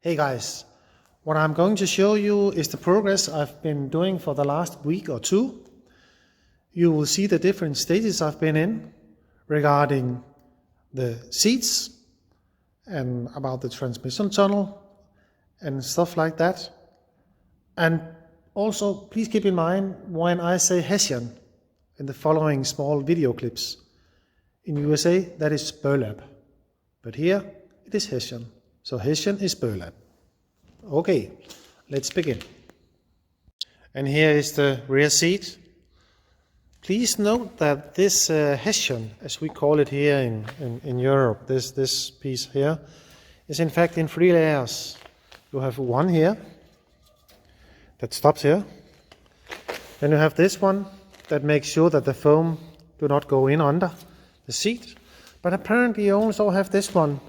Hey guys, what I'm going to show you is the progress I've been doing for the last week or two. You will see the different stages I've been in regarding the seats and about the transmission tunnel and stuff like that. And also please keep in mind when I say Hessian in the following small video clips. In USA that is burlap, but here it is Hessian. So Hessian is burlap. Okay, let's begin. And here is the rear seat. Please note that this Hessian, as we call it here in Europe, this piece here, is in fact in 3 layers. You have one here that stops here. Then you have this one that makes sure that the foam do not go in under the seat. But apparently you also have this one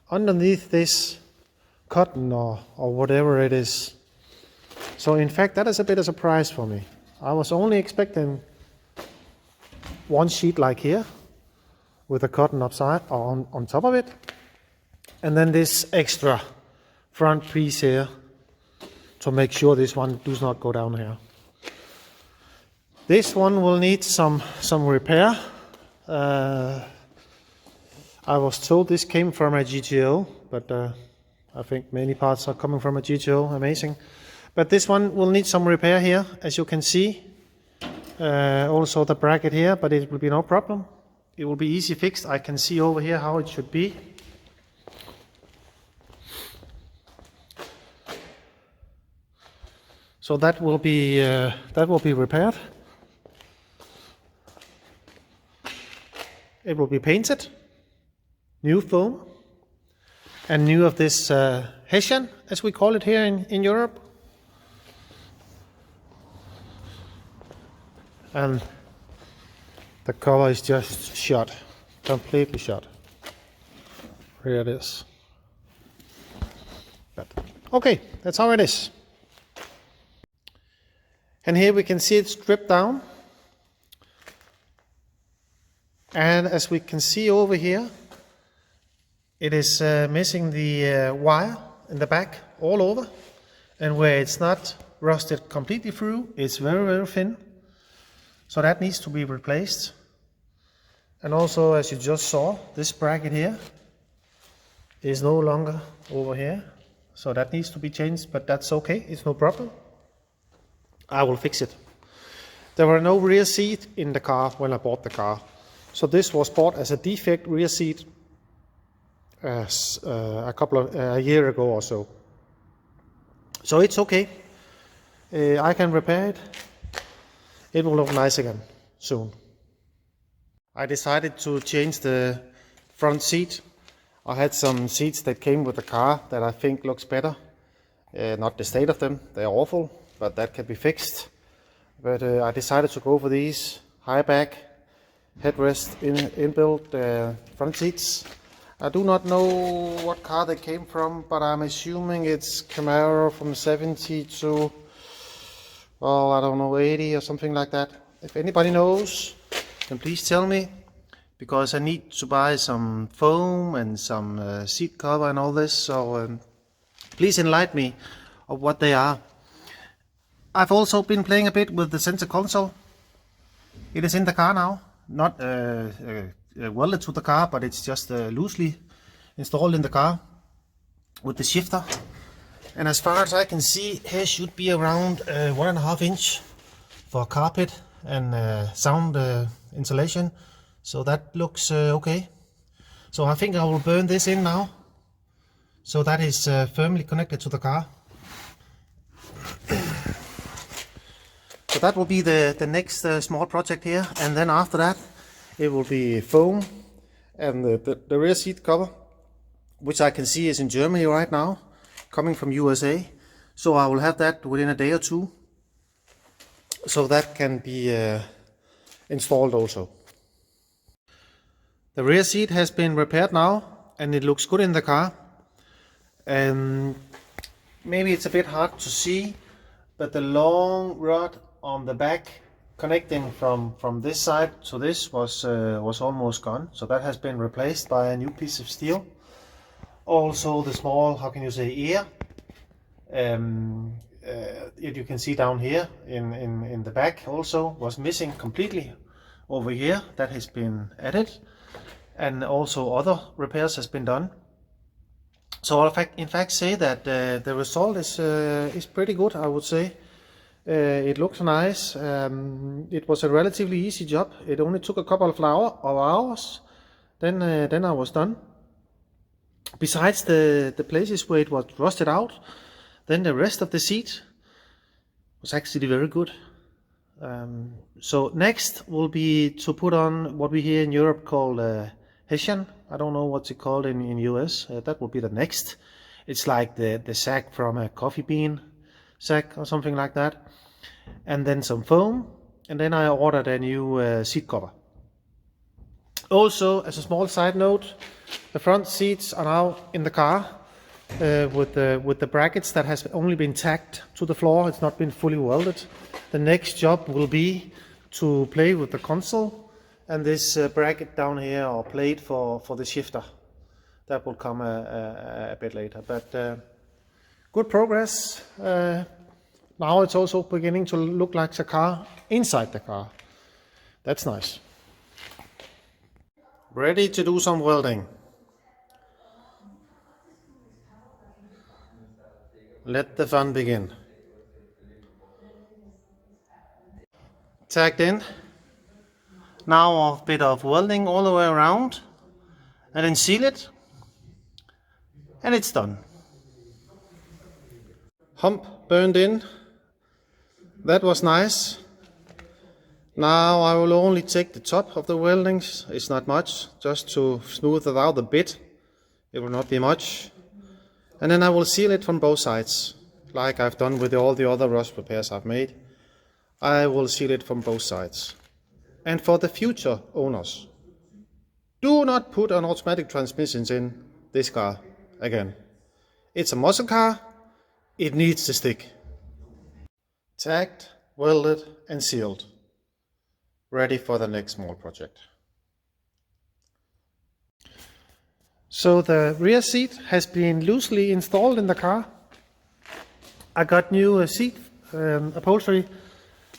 underneath this cotton or whatever it is. So in fact that is a bit of a surprise for me. I was only expecting one sheet like here with a cotton upside or on top of it, and then this extra front piece here to make sure this one does not go down here. This one will need some repair. I was told this came from a GTO, but I think many parts are coming from a GTO, amazing. But this one will need some repair here, as you can see. Also the bracket here, but it will be no problem. It will be easy fixed. I can see over here how it should be. So that will be repaired. It will be painted, new foam, and new of this Hessian, as we call it here in Europe. And the cover is just shot, completely shot. Here it is. But okay, that's how it is. And here we can see it stripped down. And as we can see over here, it is missing the wire in the back all over, and where it's not rusted completely through, it's very, very thin. So that needs to be replaced. And also, as you just saw, this bracket here is no longer over here. So that needs to be changed, but that's okay, it's no problem. I will fix it. There were no rear seat in the car when I bought the car. So this was bought as a defect rear seat a year ago or so. So it's okay. I can repair it. It will look nice again soon. I decided to change the front seat. I had some seats that came with the car that I think looks better. Not the state of them, they're awful, but that can be fixed. But I decided to go for these high back headrest inbuilt front seats. I do not know what car they came from, but I'm assuming it's Camaro from 70 to, well, I don't know, 80 or something like that. If anybody knows, then please tell me, because I need to buy some foam and some seat cover and all this, so please enlighten me of what they are. I've also been playing a bit with the center console. It is in the car now, not welded to the car, but it's just loosely installed in the car with the shifter. And as far as I can see, here should be around 1.5 inch for carpet and sound insulation. So that looks okay. So I think I will burn this in now. So that is firmly connected to the car. So that will be the next small project here. And then after that, it will be foam and the rear seat cover, which I can see is in Germany right now, coming from USA. So I will have that within a day or two. So that can be installed also. The rear seat has been repaired now and it looks good in the car. And maybe it's a bit hard to see, but the long rod on the back connecting from this side to this was almost gone, so that has been replaced by a new piece of steel. Also the small, how can you say, ear You can see down here in the back also was missing completely. Over here that has been added, and also other repairs has been done. So I'll in fact say that the result is pretty good, I would say. It looks nice. It was a relatively easy job. It only took a couple of hours. Then I was done. Besides the places where it was rusted out, then the rest of the seat was actually very good. So next will be to put on what we here in Europe call Hessian. I don't know what's it called in US. That will be the next. It's like the sack from a coffee bean sack or something like that. And then some foam. And then I ordered a new seat cover. Also, as a small side note, the front seats are now in the car with the brackets that has only been tacked to the floor. It's not been fully welded. The next job will be to play with the console and this bracket down here, or plate for the shifter. That will come a bit later. But good progress. Now it's also beginning to look like the car inside the car. That's nice. Ready to do some welding. Let the fun begin. Tagged in. Now a bit of welding all the way around, and then seal it, and it's done. Hump burned in. That was nice. Now I will only take the top of the weldings. It's not much, just to smooth it out a bit. It will not be much. And then I will seal it from both sides, like I've done with all the other rust repairs I've made. I will seal it from both sides. And for the future owners, do not put an automatic transmissions in this car again. It's a muscle car. It needs to stick. Tagged, welded and sealed. Ready for the next small project. So the rear seat has been loosely installed in the car. I got new seat upholstery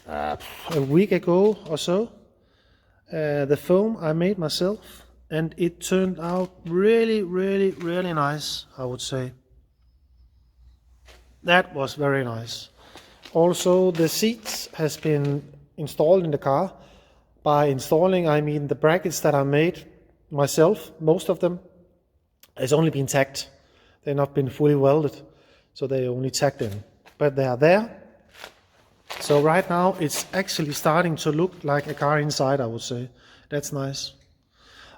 a week ago or so. The foam I made myself, and it turned out really nice, I would say. That was very nice. Also, the seats has been installed in the car. By installing, I mean the brackets that I made myself. Most of them has only been tacked. They've not been fully welded, so they only tacked in. But they are there. So right now it's actually starting to look like a car inside, I would say. That's nice.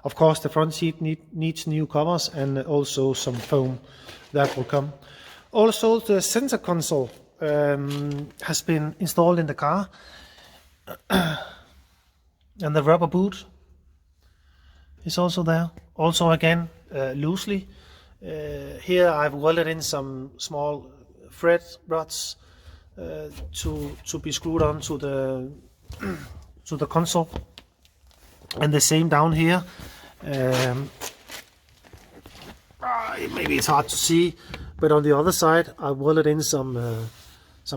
Of course, the front seat needs new covers and also some foam that will come. Also, the center console has been installed in the car. And the rubber boot is also there. Also again, loosely. Here I've welded in some small thread rods to be screwed on to the console, and the same down here. Maybe it's hard to see, but on the other side I welded in some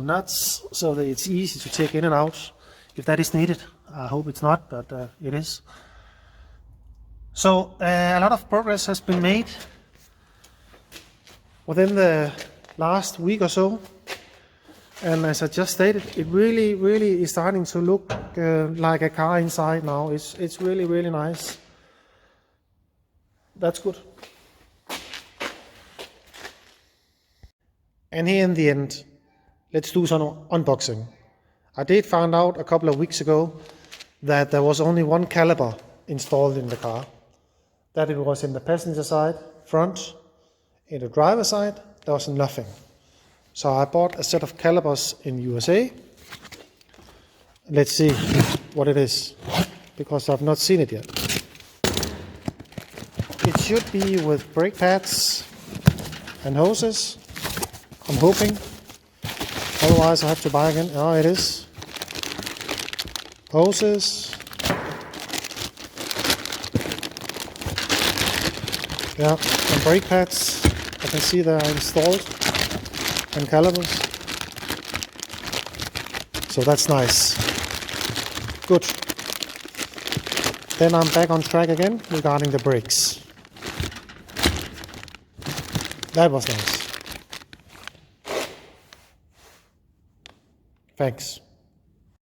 nuts so that it's easy to take in and out if that is needed. I hope it's not, but it is. So a lot of progress has been made within the last week or so. And as I just stated, it really is starting to look like a car inside now. It's really nice. That's good. And here in the end, let's do some unboxing. I did find out a couple of weeks ago that there was only one caliper installed in the car. That it was in the passenger side, front. In the driver side, there was nothing. So I bought a set of calipers in USA. Let's see what it is, because I've not seen it yet. It should be with brake pads and hoses, I'm hoping. Otherwise I have to buy again. Oh, it is. Hoses. Yeah, and brake pads. I can see they are installed. and calipers. So that's nice. Good. Then I'm back on track again regarding the brakes. That was nice. Thanks.